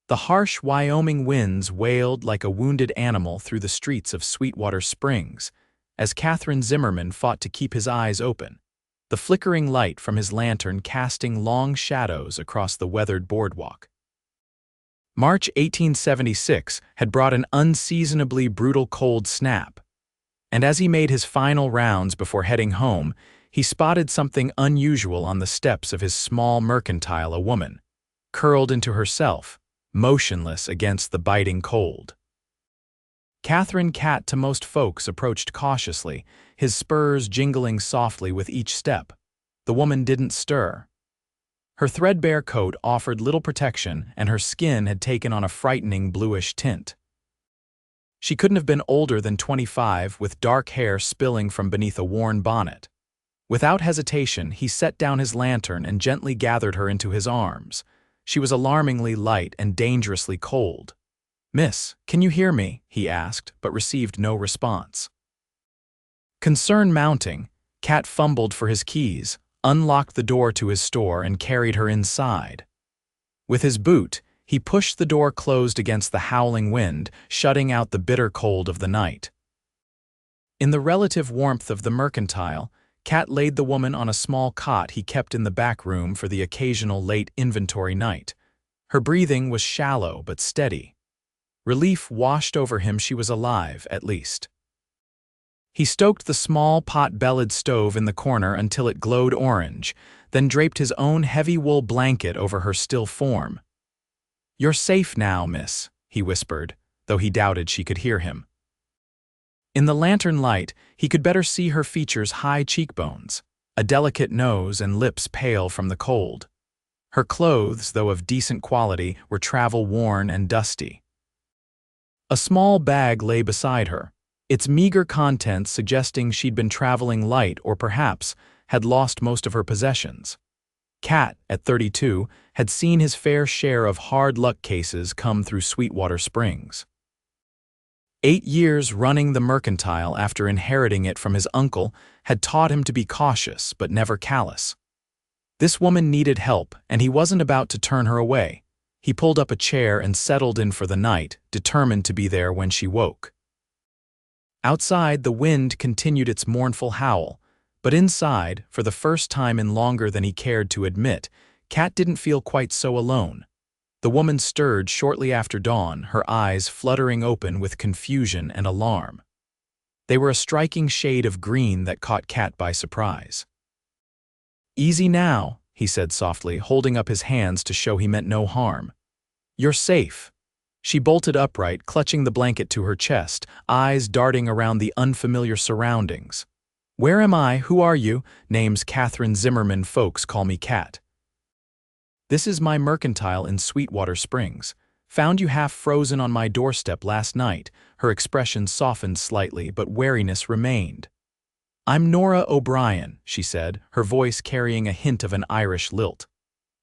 The harsh Wyoming winds wailed like a wounded animal through the streets of Sweetwater Springs as Katherine Zimmerman fought to keep his eyes open, the flickering light from his lantern casting long shadows across the weathered boardwalk. March 1876 had brought an unseasonably brutal cold snap, and as he made his final rounds before heading home, he spotted something unusual on the steps of his small mercantile, a woman, curled into herself, motionless against the biting cold. Katherine Cat to most folks approached cautiously, his spurs jingling softly with each step. The woman didn't stir. Her threadbare coat offered little protection, and her skin had taken on a frightening bluish tint. She couldn't have been older than 25, with dark hair spilling from beneath a worn bonnet. Without hesitation, he set down his lantern and gently gathered her into his arms. She was alarmingly light and dangerously cold. "Miss, can you hear me?" he asked, but received no response. Concern mounting, Cat fumbled for his keys, unlocked the door to his store, and carried her inside. With his boot, he pushed the door closed against the howling wind, shutting out the bitter cold of the night. In the relative warmth of the mercantile, Cat laid the woman on a small cot he kept in the back room for the occasional late inventory night. Her breathing was shallow but steady. Relief washed over him. She was alive, at least. He stoked the small pot-bellied stove in the corner until it glowed orange, then draped his own heavy wool blanket over her still form. "You're safe now, miss," he whispered, though he doubted she could hear him. In the lantern light, he could better see her features: high cheekbones, a delicate nose, and lips pale from the cold. Her clothes, though of decent quality, were travel-worn and dusty. A small bag lay beside her, its meager contents suggesting she'd been traveling light or perhaps had lost most of her possessions. Cat, at 32, had seen his fair share of hard luck cases come through Sweetwater Springs. 8 years running the mercantile after inheriting it from his uncle had taught him to be cautious but never callous. This woman needed help, and he wasn't about to turn her away. He pulled up a chair and settled in for the night, determined to be there when she woke. Outside, the wind continued its mournful howl, but inside, for the first time in longer than he cared to admit, Cat didn't feel quite so alone. The woman stirred shortly after dawn, her eyes fluttering open with confusion and alarm. They were a striking shade of green that caught Cat by surprise. "Easy now," he said softly, holding up his hands to show he meant no harm. "You're safe." She bolted upright, clutching the blanket to her chest, eyes darting around the unfamiliar surroundings. "Where am I? Who are you?" "Name's Katherine Zimmerman. Folks call me Cat." "This is my mercantile in Sweetwater Springs. Found you half frozen on my doorstep last night." Her expression softened slightly, but wariness remained. "I'm Nora O'Brien," she said, her voice carrying a hint of an Irish lilt.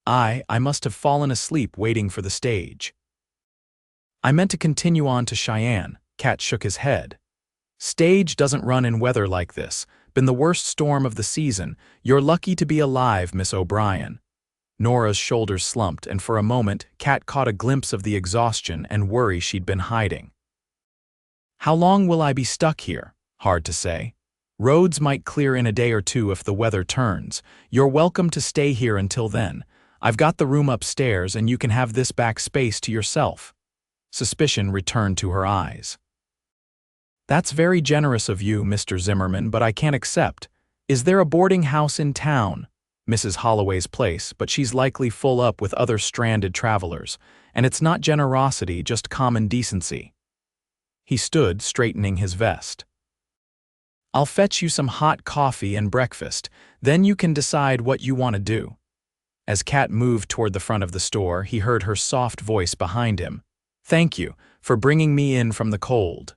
I must have fallen asleep waiting for the stage." "I meant to continue on to Cheyenne." Cat shook his head. "Stage doesn't run in weather like this. Been the worst storm of the season. You're lucky to be alive, Miss O'Brien." Nora's shoulders slumped, and for a moment, Cat caught a glimpse of the exhaustion and worry she'd been hiding. "How long will I be stuck here? Hard to say. Roads might clear in a day or two if the weather turns. You're welcome to stay here until then. I've got the room upstairs, and you can have this back space to yourself." Suspicion returned to her eyes. "That's very generous of you, Mr. Zimmerman, but I can't accept. Is there a boarding house in town?" "Mrs. Holloway's place, but she's likely full up with other stranded travelers, and it's not generosity, just common decency." He stood, straightening his vest. "I'll fetch you some hot coffee and breakfast, then you can decide what you want to do." As Cat moved toward the front of the store, he heard her soft voice behind him. "Thank you for bringing me in from the cold."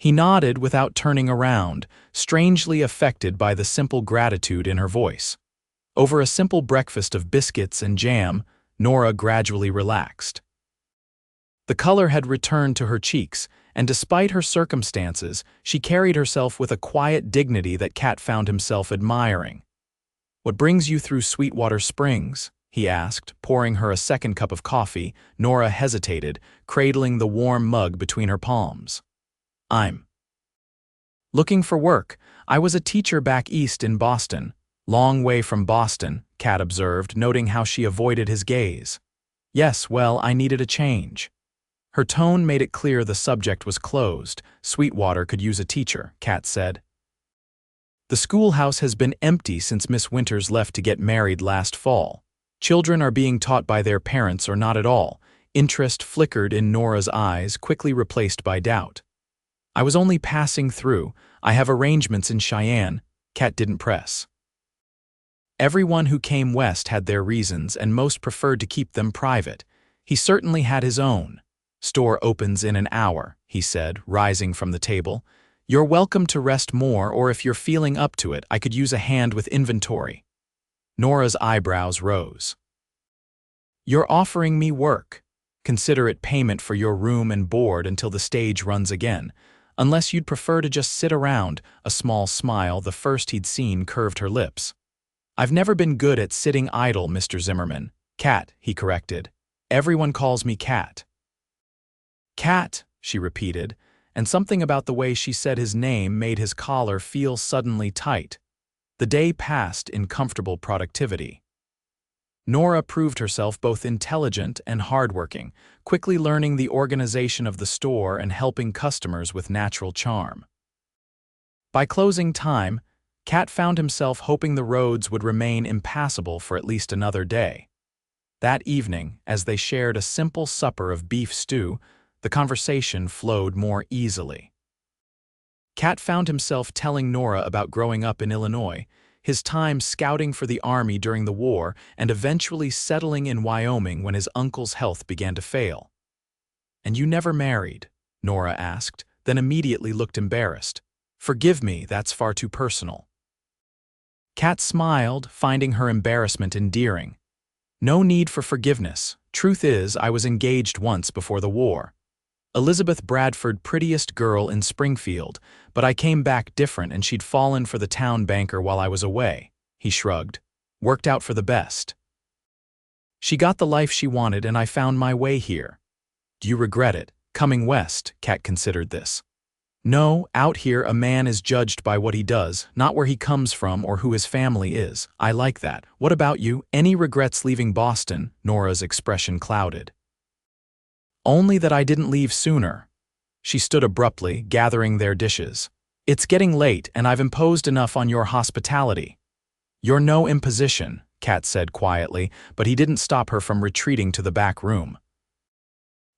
He nodded without turning around, strangely affected by the simple gratitude in her voice. Over a simple breakfast of biscuits and jam, Nora gradually relaxed. The color had returned to her cheeks, and despite her circumstances, she carried herself with a quiet dignity that Cat found himself admiring. "What brings you through Sweetwater Springs?" he asked, pouring her a second cup of coffee. Nora hesitated, cradling the warm mug between her palms. I'm looking for work. I was a teacher back east in Boston. Long way from Boston, Kat observed, noting how she avoided his gaze. Yes, well, I needed a change. Her tone made it clear the subject was closed. Sweetwater could use a teacher, Kat said. The schoolhouse has been empty since Miss Winters left to get married last fall. Children are being taught by their parents or not at all. Interest flickered in Nora's eyes, quickly replaced by doubt. I was only passing through. I have arrangements in Cheyenne. Kat didn't press. Everyone who came west had their reasons, and most preferred to keep them private. He certainly had his own. Store opens in an hour, he said, rising from the table. You're welcome to rest more, or if you're feeling up to it, I could use a hand with inventory. Nora's eyebrows rose. You're offering me work. Consider it payment for your room and board until the stage runs again. Unless you'd prefer to just sit around. A small smile, the first he'd seen, curved her lips. I've never been good at sitting idle, Mr. Zimmerman. Kat, he corrected. Everyone calls me Kat. Kat, she repeated, and something about the way she said his name made his collar feel suddenly tight. The day passed in comfortable productivity. Nora proved herself both intelligent and hardworking, quickly learning the organization of the store and helping customers with natural charm. By closing time, Kat found himself hoping the roads would remain impassable for at least another day. That evening, as they shared a simple supper of beef stew, the conversation flowed more easily. Kat found himself telling Nora about growing up in Illinois, his time scouting for the Army during the war, and eventually settling in Wyoming when his uncle's health began to fail. And you never married? Nora asked, then immediately looked embarrassed. Forgive me, that's far too personal. Kat smiled, finding her embarrassment endearing. No need for forgiveness. Truth is, I was engaged once before the war. Elizabeth Bradford, prettiest girl in Springfield, but I came back different and she'd fallen for the town banker while I was away. He shrugged. Worked out for the best. She got the life she wanted and I found my way here. Do you regret it? Coming west, Kat considered this. No, out here a man is judged by what he does, not where he comes from or who his family is. I like that. What about you? Any regrets leaving Boston? Nora's expression clouded. Only that I didn't leave sooner. She stood abruptly, gathering their dishes. It's getting late, and I've imposed enough on your hospitality. You're no imposition, Kat said quietly, but he didn't stop her from retreating to the back room.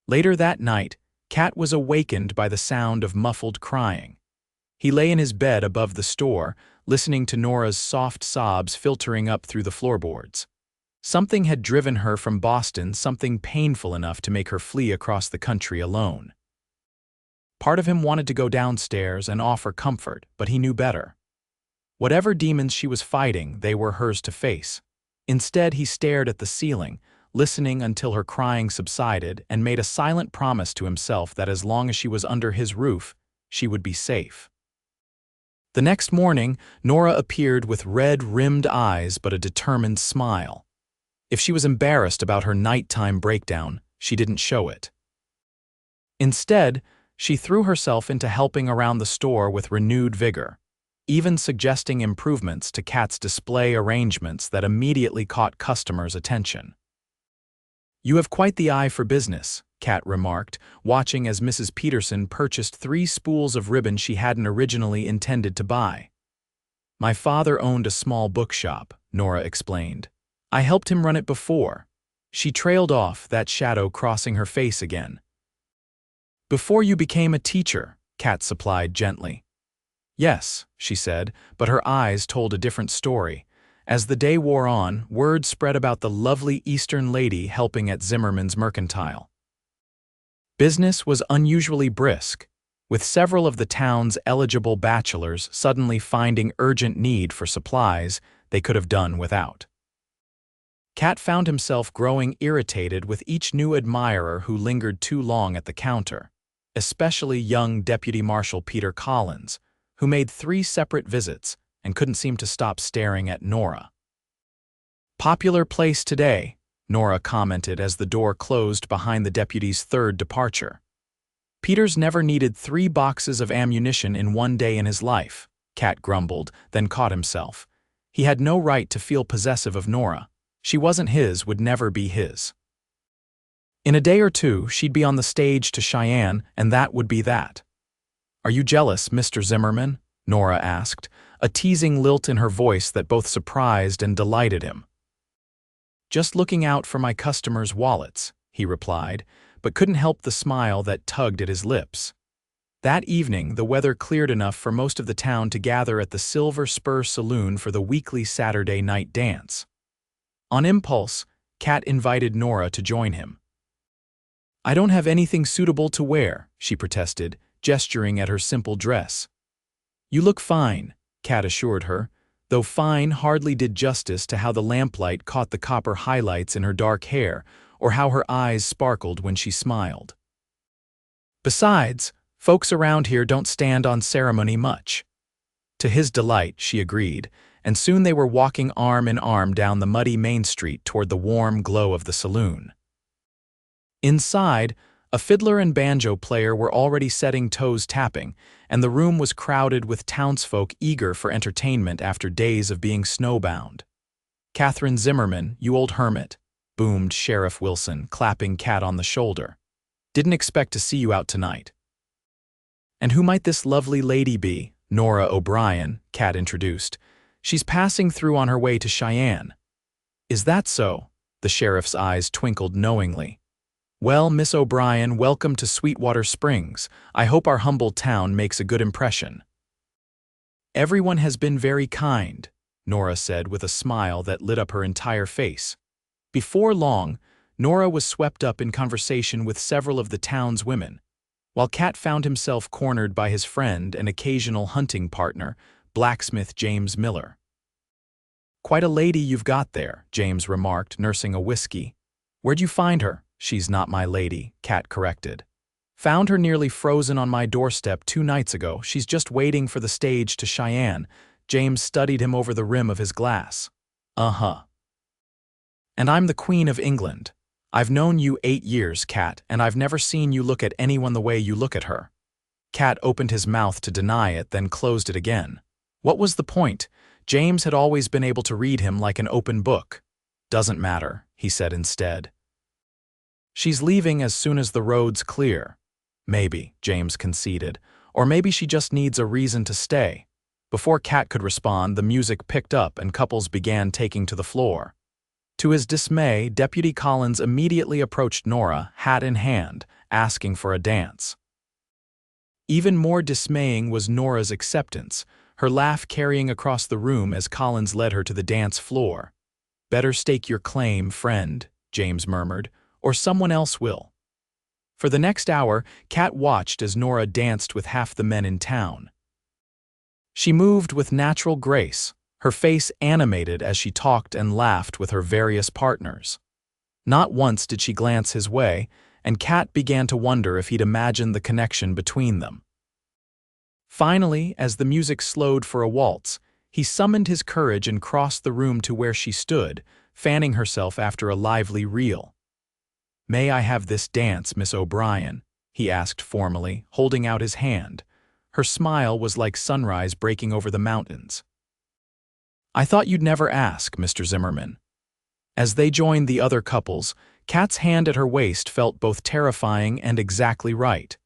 Later that night, Kat was awakened by the sound of muffled crying. He lay in his bed above the store, listening to Nora's soft sobs filtering up through the floorboards. Something had driven her from Boston, something painful enough to make her flee across the country alone. Part of him wanted to go downstairs and offer comfort, but he knew better. Whatever demons she was fighting, they were hers to face. Instead, he stared at the ceiling, listening until her crying subsided, and made a silent promise to himself that as long as she was under his roof, she would be safe. The next morning, Nora appeared with red-rimmed eyes but a determined smile. If she was embarrassed about her nighttime breakdown, she didn't show it. Instead, she threw herself into helping around the store with renewed vigor, even suggesting improvements to Kat's display arrangements that immediately caught customers' attention. You have quite the eye for business, Kat remarked, watching as Mrs. Peterson purchased 3 spools of ribbon she hadn't originally intended to buy. My father owned a small bookshop, Nora explained. I helped him run it before. She trailed off, that shadow crossing her face again. Before you became a teacher, Kat supplied gently. Yes, she said, but her eyes told a different story. As the day wore on, word spread about the lovely Eastern lady helping at Zimmerman's mercantile. Business was unusually brisk, with several of the town's eligible bachelors suddenly finding urgent need for supplies they could have done without. Kat found himself growing irritated with each new admirer who lingered too long at the counter, especially young Deputy Marshal Peter Collins, who made 3 separate visits and couldn't seem to stop staring at Nora. Popular place today, Nora commented as the door closed behind the deputy's third departure. Peters never needed 3 boxes of ammunition in one day in his life, Kat grumbled, then caught himself. He had no right to feel possessive of Nora. She wasn't his, would never be his. In a day or two, she'd be on the stage to Cheyenne, and that would be that. "Are you jealous, Mr. Zimmerman?" Nora asked, a teasing lilt in her voice that both surprised and delighted him. "Just looking out for my customers' wallets," he replied, but couldn't help the smile that tugged at his lips. That evening, the weather cleared enough for most of the town to gather at the Silver Spur Saloon for the weekly Saturday night dance. On impulse, Kat invited Nora to join him. "I don't have anything suitable to wear," she protested, gesturing at her simple dress. "You look fine," Kat assured her, though fine hardly did justice to how the lamplight caught the copper highlights in her dark hair or how her eyes sparkled when she smiled. "Besides, folks around here don't stand on ceremony much." To his delight, she agreed, and soon they were walking arm in arm down the muddy Main Street toward the warm glow of the saloon. Inside, a fiddler and banjo player were already setting toes tapping, and the room was crowded with townsfolk eager for entertainment after days of being snowbound. "Katherine Zimmerman, you old hermit," boomed Sheriff Wilson, clapping Kat on the shoulder. "Didn't expect to see you out tonight." "And who might this lovely lady be?" Nora O'Brien, Kat introduced. "She's passing through on her way to Cheyenne." "Is that so?" The sheriff's eyes twinkled knowingly. "Well, Miss O'Brien, welcome to Sweetwater Springs. I hope our humble town makes a good impression." "Everyone has been very kind," Nora said with a smile that lit up her entire face. Before long, Nora was swept up in conversation with several of the town's women, while Kat found himself cornered by his friend and occasional hunting partner, blacksmith James Miller. "Quite a lady you've got there," James remarked, nursing a whiskey. "Where'd you find her?" "She's not my lady," Kat corrected. "Found her nearly frozen on my doorstep 2 nights ago. She's just waiting for the stage to Cheyenne." James studied him over the rim of his glass. "Uh-huh. And I'm the Queen of England. I've known you 8 years, Kat, and I've never seen you look at anyone the way you look at her." Kat opened his mouth to deny it, then closed it again. What was the point? James had always been able to read him like an open book. "Doesn't matter," he said instead. "She's leaving as soon as the road's clear." "Maybe," James conceded. "Or maybe she just needs a reason to stay." Before Kat could respond, the music picked up and couples began taking to the floor. To his dismay, Deputy Collins immediately approached Nora, hat in hand, asking for a dance. Even more dismaying was Nora's acceptance, her laugh carrying across the room as Collins led her to the dance floor. "Better stake your claim, friend," James murmured, "or someone else will." For the next hour, Kat watched as Nora danced with half the men in town. She moved with natural grace, her face animated as she talked and laughed with her various partners. Not once did she glance his way, and Kat began to wonder if he'd imagined the connection between them. Finally, as the music slowed for a waltz, he summoned his courage and crossed the room to where she stood, fanning herself after a lively reel. "May I have this dance, Miss O'Brien?" he asked formally, holding out his hand. Her smile was like sunrise breaking over the mountains. "I thought you'd never ask, Mr. Zimmerman." As they joined the other couples, Kat's hand at her waist felt both terrifying and exactly right.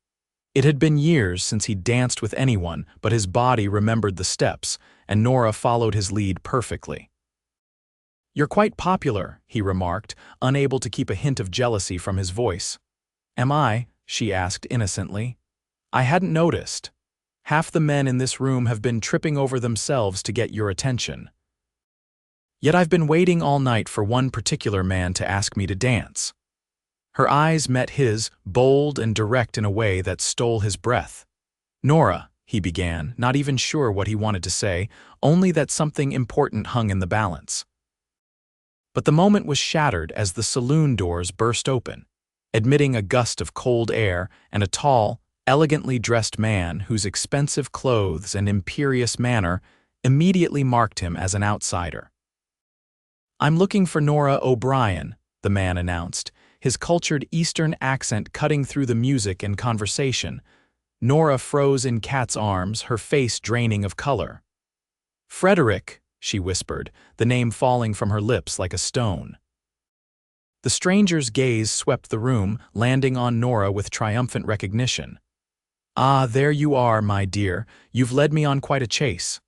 It had been years since he'd danced with anyone, but his body remembered the steps, and Nora followed his lead perfectly. "You're quite popular," he remarked, unable to keep a hint of jealousy from his voice. "Am I?" she asked innocently. "I hadn't noticed. Half the men in this room have been tripping over themselves to get your attention. Yet I've been waiting all night for one particular man to ask me to dance." Her eyes met his, bold and direct in a way that stole his breath. "Nora," he began, not even sure what he wanted to say, only that something important hung in the balance. But the moment was shattered as the saloon doors burst open, admitting a gust of cold air and a tall, elegantly dressed man whose expensive clothes and imperious manner immediately marked him as an outsider. I'm looking for Nora O'Brien, the man announced, his cultured Eastern accent cutting through the music and conversation. Nora froze in Kat's arms, her face draining of color. "Frederick," she whispered, the name falling from her lips like a stone. The stranger's gaze swept the room, landing on Nora with triumphant recognition. "Ah, there you are, my dear. You've led me on quite a chase."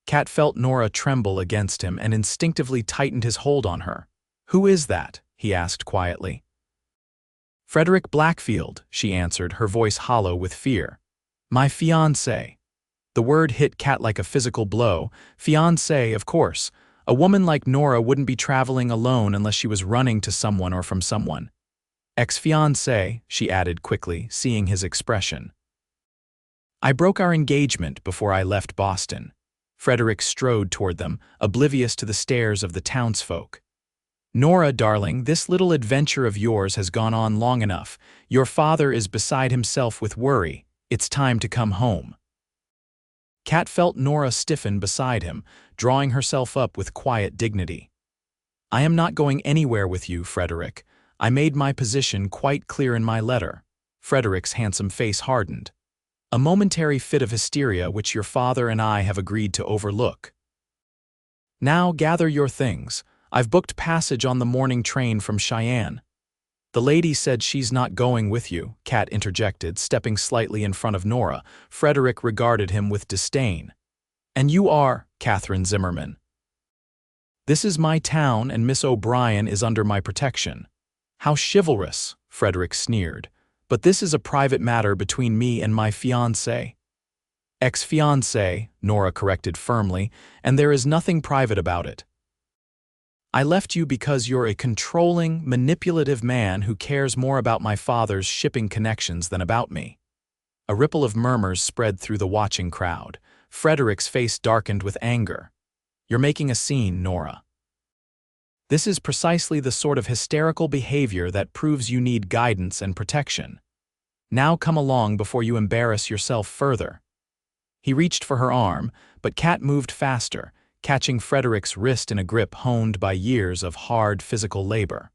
Kat felt Nora tremble against him and instinctively tightened his hold on her. "Who is that?" he asked quietly. "Frederick Blackfield," she answered, her voice hollow with fear. "My fiancé." The word hit Kat like a physical blow. Fiancé, of course. A woman like Nora wouldn't be traveling alone unless she was running to someone or from someone. "Ex-fiancé," she added quickly, seeing his expression. "I broke our engagement before I left Boston." Frederick strode toward them, oblivious to the stares of the townsfolk. "Nora, darling, this little adventure of yours has gone on long enough. Your father is beside himself with worry. It's time to come home." Kat felt Nora stiffen beside him, drawing herself up with quiet dignity. "I am not going anywhere with you, Frederick. I made my position quite clear in my letter." Frederick's handsome face hardened. "A momentary fit of hysteria which your father and I have agreed to overlook. Now gather your things. I've booked passage on the morning train from Cheyenne." "The lady said she's not going with you," Kat interjected, stepping slightly in front of Nora. Frederick regarded him with disdain. "And you are Katherine Zimmerman." "This is my town and Miss O'Brien is under my protection." "How chivalrous," Frederick sneered. "But this is a private matter between me and my fiancé." "Ex-fiancé," Nora corrected firmly, "and there is nothing private about it. I left you because you're a controlling, manipulative man who cares more about my father's shipping connections than about me." A ripple of murmurs spread through the watching crowd. Frederick's face darkened with anger. "You're making a scene, Nora. This is precisely the sort of hysterical behavior that proves you need guidance and protection. Now come along before you embarrass yourself further." He reached for her arm, but Kat moved faster, catching Frederick's wrist in a grip honed by years of hard physical labor.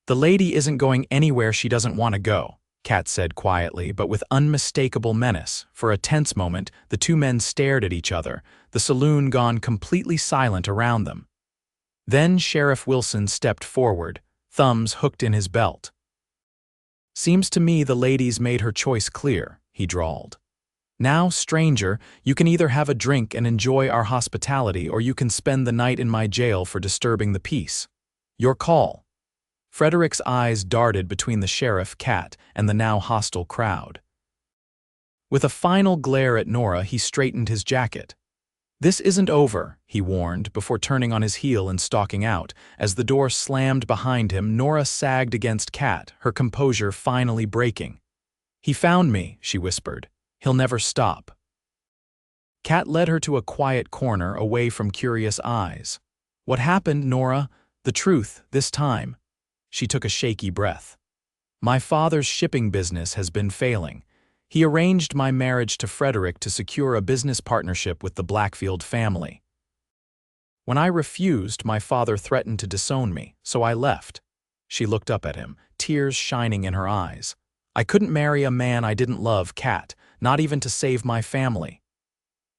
"The lady isn't going anywhere she doesn't want to go," Kat said quietly, but with unmistakable menace. For a tense moment, the two men stared at each other, the saloon gone completely silent around them. Then Sheriff Wilson stepped forward, thumbs hooked in his belt. "Seems to me the lady's made her choice clear," he drawled. "Now, stranger, you can either have a drink and enjoy our hospitality or you can spend the night in my jail for disturbing the peace. Your call." Frederick's eyes darted between the sheriff, Kat, and the now hostile crowd. With a final glare at Nora, he straightened his jacket. "This isn't over," he warned, before turning on his heel and stalking out. As the door slammed behind him, Nora sagged against Kat, her composure finally breaking. "He found me," she whispered. "He'll never stop." Kat led her to a quiet corner away from curious eyes. "What happened, Nora? The truth, this time." She took a shaky breath. "My father's shipping business has been failing. He arranged my marriage to Frederick to secure a business partnership with the Blackfield family. When I refused, my father threatened to disown me, so I left." She looked up at him, tears shining in her eyes. "I couldn't marry a man I didn't love, Kat, not even to save my family."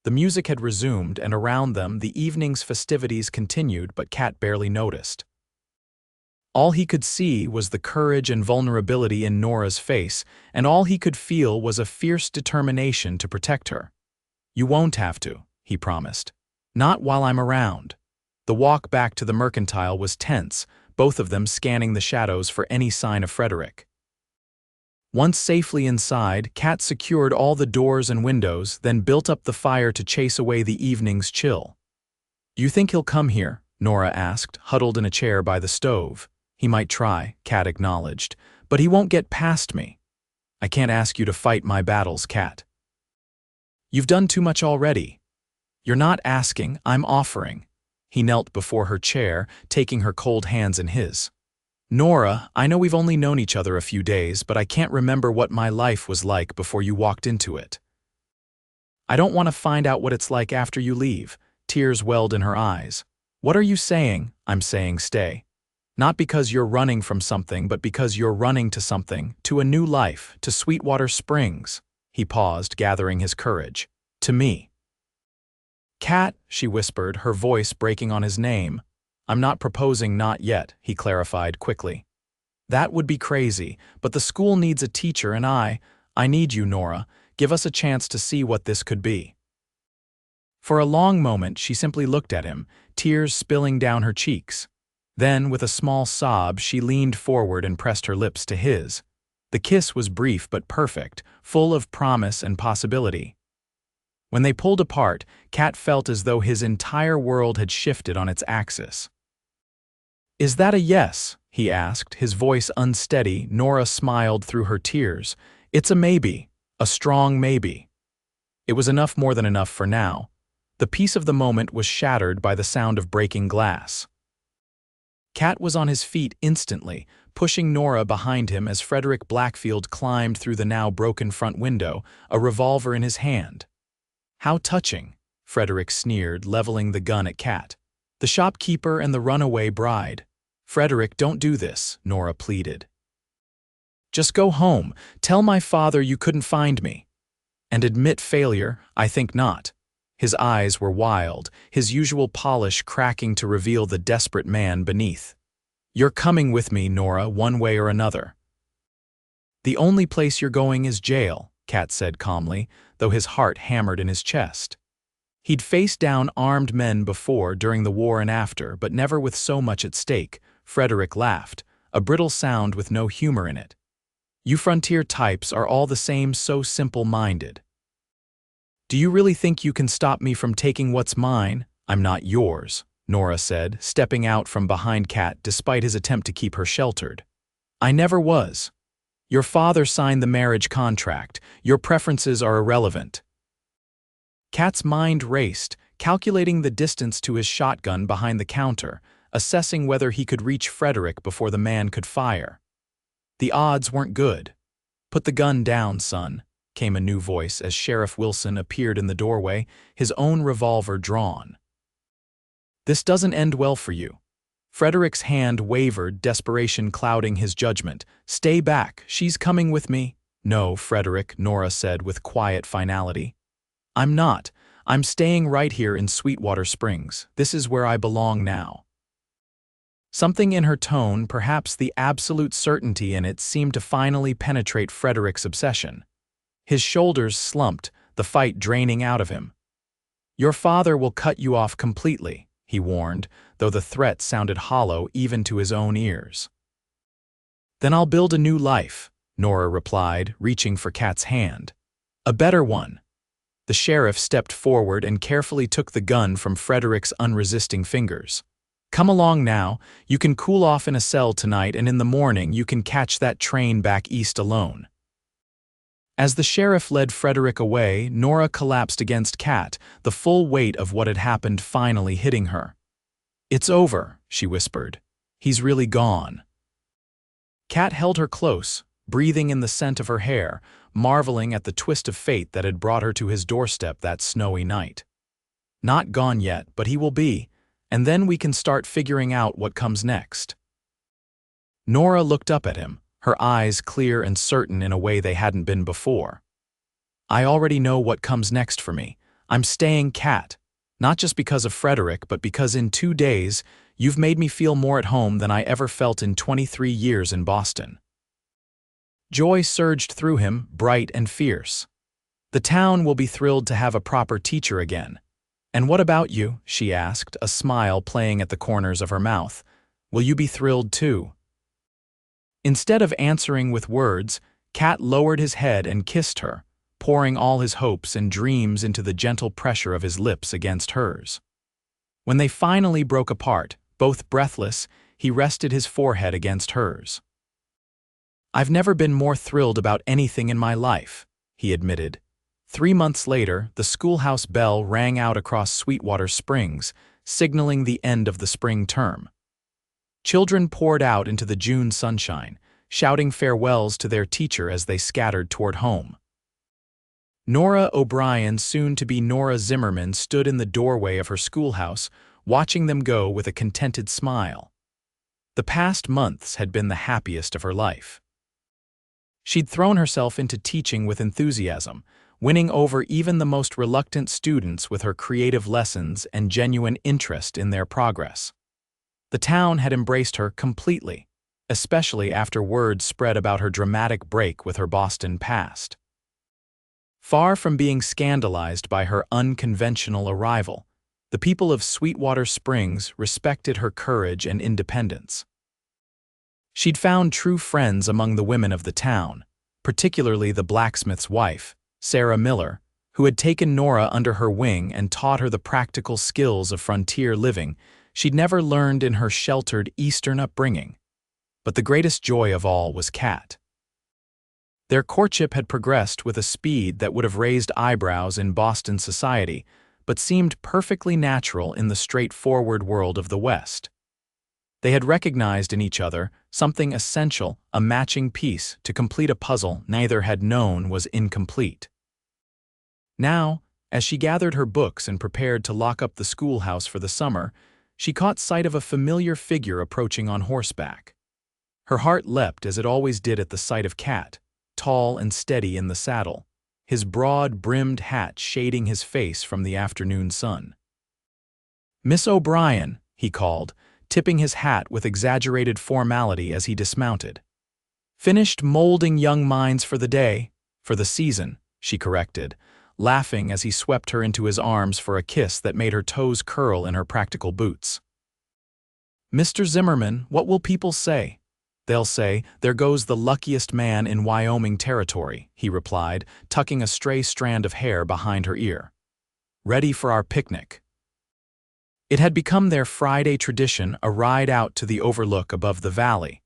The music had resumed, and around them the evening's festivities continued, but Kat barely noticed. All he could see was the courage and vulnerability in Nora's face, and all he could feel was a fierce determination to protect her. "You won't have to," he promised. "Not while I'm around." The walk back to the mercantile was tense, both of them scanning the shadows for any sign of Frederick. Once safely inside, Kat secured all the doors and windows, then built up the fire to chase away the evening's chill. "Do you think he'll come here?" Nora asked, huddled in a chair by the stove. "He might try," Kat acknowledged, "but he won't get past me." "I can't ask you to fight my battles, Kat. You've done too much already." "You're not asking, I'm offering." He knelt before her chair, taking her cold hands in his. "Nora, I know we've only known each other a few days, but I can't remember what my life was like before you walked into it. I don't want to find out what it's like after you leave." Tears welled in her eyes. What are you saying? I'm saying stay. Not because you're running from something, but because you're running to something, to a new life, to Sweetwater Springs. He paused, gathering his courage. To me. Kat, she whispered, her voice breaking on his name. I'm not proposing not yet, he clarified quickly. That would be crazy, but the school needs a teacher and I need you, Nora. Give us a chance to see what this could be. For a long moment, she simply looked at him, tears spilling down her cheeks. Then, with a small sob, she leaned forward and pressed her lips to his. The kiss was brief but perfect, full of promise and possibility. When they pulled apart, Kat felt as though his entire world had shifted on its axis. Is that a yes? He asked, his voice unsteady. Nora smiled through her tears. It's a maybe, a strong maybe. It was enough, more than enough for now. The peace of the moment was shattered by the sound of breaking glass. Kat was on his feet instantly, pushing Nora behind him as Frederick Blackfield climbed through the now broken front window, a revolver in his hand. How touching, Frederick sneered, leveling the gun at Kat. The shopkeeper and the runaway bride. Frederick, don't do this, Nora pleaded. Just go home, tell my father you couldn't find me. And admit failure, I think not. His eyes were wild, his usual polish cracking to reveal the desperate man beneath. You're coming with me, Nora, one way or another. The only place you're going is jail, Kat said calmly, though his heart hammered in his chest. He'd faced down armed men before, during the war and after, but never with so much at stake. Frederick laughed, a brittle sound with no humor in it. You frontier types are all the same, so simple-minded. Do you really think you can stop me from taking what's mine? I'm not yours, Nora said, stepping out from behind Kat despite his attempt to keep her sheltered. I never was. Your father signed the marriage contract. Your preferences are irrelevant. Kat's mind raced, calculating the distance to his shotgun behind the counter, assessing whether he could reach Frederick before the man could fire. The odds weren't good. Put the gun down, son, came a new voice as Sheriff Wilson appeared in the doorway, his own revolver drawn. This doesn't end well for you. Frederick's hand wavered, desperation clouding his judgment. Stay back, she's coming with me. No, Frederick, Nora said with quiet finality. I'm not. I'm staying right here in Sweetwater Springs. This is where I belong now. Something in her tone, perhaps the absolute certainty in it, seemed to finally penetrate Frederick's obsession. His shoulders slumped, the fight draining out of him. Your father will cut you off completely, he warned, though the threat sounded hollow even to his own ears. Then I'll build a new life, Nora replied, reaching for Kat's hand. A better one. The sheriff stepped forward and carefully took the gun from Frederick's unresisting fingers. Come along now, you can cool off in a cell tonight, and in the morning you can catch that train back east alone. As the sheriff led Frederick away, Nora collapsed against Kat, the full weight of what had happened finally hitting her. It's over, she whispered. He's really gone. Kat held her close, breathing in the scent of her hair, marveling at the twist of fate that had brought her to his doorstep that snowy night. Not gone yet, but he will be, and then we can start figuring out what comes next. Nora looked up at him, her eyes clear and certain in a way they hadn't been before. I already know what comes next for me. I'm staying, Kat. Not just because of Frederick, but because in 2 days, you've made me feel more at home than I ever felt in 23 years in Boston. Joy surged through him, bright and fierce. The town will be thrilled to have a proper teacher again. And what about you? She asked, a smile playing at the corners of her mouth. Will you be thrilled too? Instead of answering with words, Kat lowered his head and kissed her, pouring all his hopes and dreams into the gentle pressure of his lips against hers. When they finally broke apart, both breathless, he rested his forehead against hers. I've never been more thrilled about anything in my life, he admitted. 3 months later, the schoolhouse bell rang out across Sweetwater Springs, signaling the end of the spring term. Children poured out into the June sunshine, shouting farewells to their teacher as they scattered toward home. Nora O'Brien, soon to be Nora Zimmerman, stood in the doorway of her schoolhouse, watching them go with a contented smile. The past months had been the happiest of her life. She'd thrown herself into teaching with enthusiasm, winning over even the most reluctant students with her creative lessons and genuine interest in their progress. The town had embraced her completely, especially after word spread about her dramatic break with her Boston past. Far from being scandalized by her unconventional arrival, the people of Sweetwater Springs respected her courage and independence. She'd found true friends among the women of the town, particularly the blacksmith's wife, Sarah Miller, who had taken Nora under her wing and taught her the practical skills of frontier living she'd never learned in her sheltered Eastern upbringing. But the greatest joy of all was Kat. Their courtship had progressed with a speed that would have raised eyebrows in Boston society, but seemed perfectly natural in the straightforward world of the West. They had recognized in each other something essential, a matching piece to complete a puzzle neither had known was incomplete. Now, as she gathered her books and prepared to lock up the schoolhouse for the summer, she caught sight of a familiar figure approaching on horseback. Her heart leapt as it always did at the sight of Kat, tall and steady in the saddle, his broad-brimmed hat shading his face from the afternoon sun. "Miss O'Brien," he called, tipping his hat with exaggerated formality as he dismounted. "Finished molding young minds for the day, for the season," she corrected, laughing as he swept her into his arms for a kiss that made her toes curl in her practical boots. "Mr. Zimmerman, what will people say? They'll say, 'There goes the luckiest man in Wyoming territory,'" he replied, tucking a stray strand of hair behind her ear. "Ready for our picnic." It had become their Friday tradition, a ride out to the overlook above the valley,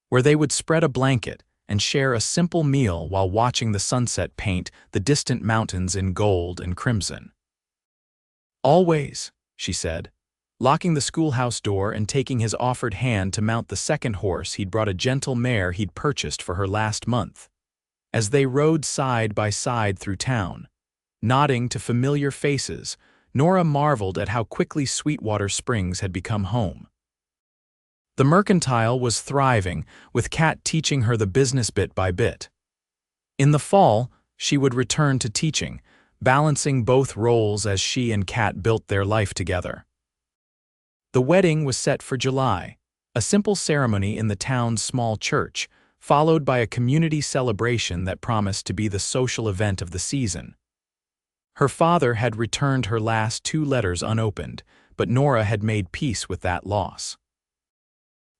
where they would spread a blanket and share a simple meal while watching the sunset paint the distant mountains in gold and crimson. "Always," she said, locking the schoolhouse door and taking his offered hand to mount the second horse he'd brought, a gentle mare he'd purchased for her last month. As they rode side by side through town, nodding to familiar faces, Nora marveled at how quickly Sweetwater Springs had become home. The mercantile was thriving, with Kat teaching her the business bit by bit. In the fall, she would return to teaching, balancing both roles as she and Kat built their life together. The wedding was set for July, a simple ceremony in the town's small church, followed by a community celebration that promised to be the social event of the season. Her father had returned her last 2 letters unopened, but Nora had made peace with that loss.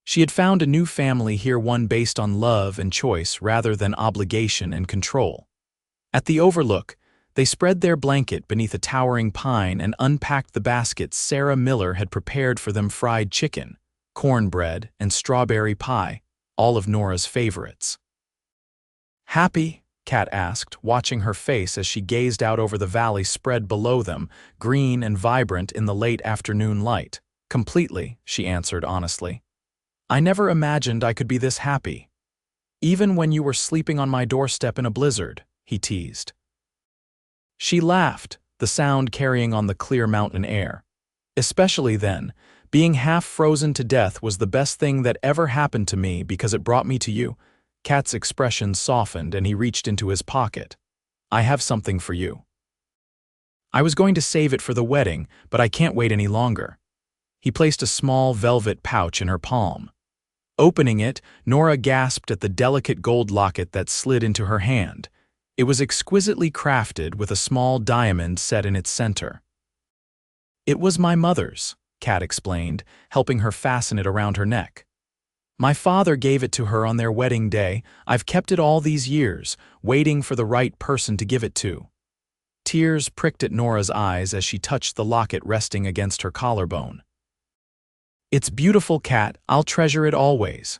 She had found a new family here, one based on love and choice rather than obligation and control. At the overlook, they spread their blanket beneath a towering pine and unpacked the baskets Sarah Miller had prepared for them: fried chicken, cornbread, and strawberry pie, all of Nora's favorites. "Happy?" Kat asked, watching her face as she gazed out over the valley spread below them, green and vibrant in the late afternoon light. "Completely," she answered honestly. "I never imagined I could be this happy. Even when you were sleeping on my doorstep in a blizzard," he teased. She laughed, the sound carrying on the clear mountain air. "Especially then, being half frozen to death was the best thing that ever happened to me because it brought me to you." Kat's expression softened and he reached into his pocket. "I have something for you. I was going to save it for the wedding, but I can't wait any longer." He placed a small velvet pouch in her palm. Opening it, Nora gasped at the delicate gold locket that slid into her hand. It was exquisitely crafted with a small diamond set in its center. "It was my mother's," Kat explained, helping her fasten it around her neck. "My father gave it to her on their wedding day. I've kept it all these years, waiting for the right person to give it to." Tears pricked at Nora's eyes as she touched the locket resting against her collarbone. "It's beautiful, Kat. I'll treasure it always."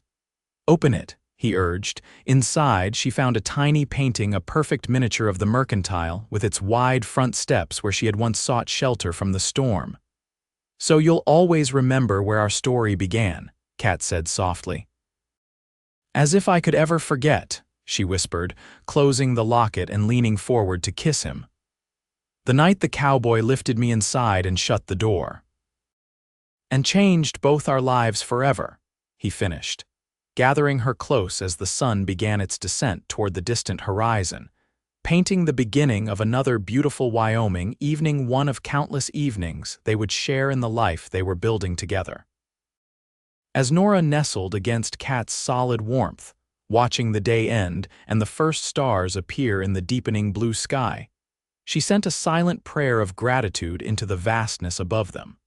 "Open it," he urged. Inside, she found a tiny painting, a perfect miniature of the mercantile, with its wide front steps where she had once sought shelter from the storm. "So you'll always remember where our story began," Kat said softly. "As if I could ever forget," she whispered, closing the locket and leaning forward to kiss him. "The night the cowboy lifted me inside and shut the door." and changed both our lives forever," he finished, gathering her close as the sun began its descent toward the distant horizon, painting the beginning of another beautiful Wyoming evening, one of countless evenings they would share in the life they were building together. As Nora nestled against Kat's solid warmth, watching the day end and the first stars appear in the deepening blue sky, she sent a silent prayer of gratitude into the vastness above them.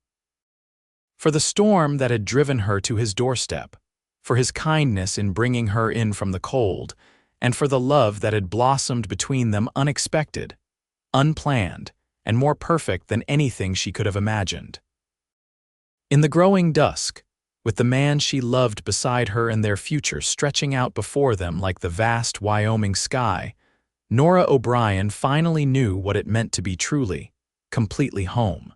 For the storm that had driven her to his doorstep, for his kindness in bringing her in from the cold, and for the love that had blossomed between them, unexpected, unplanned, and more perfect than anything she could have imagined. In the growing dusk, with the man she loved beside her and their future stretching out before them like the vast Wyoming sky, Nora O'Brien finally knew what it meant to be truly, completely home.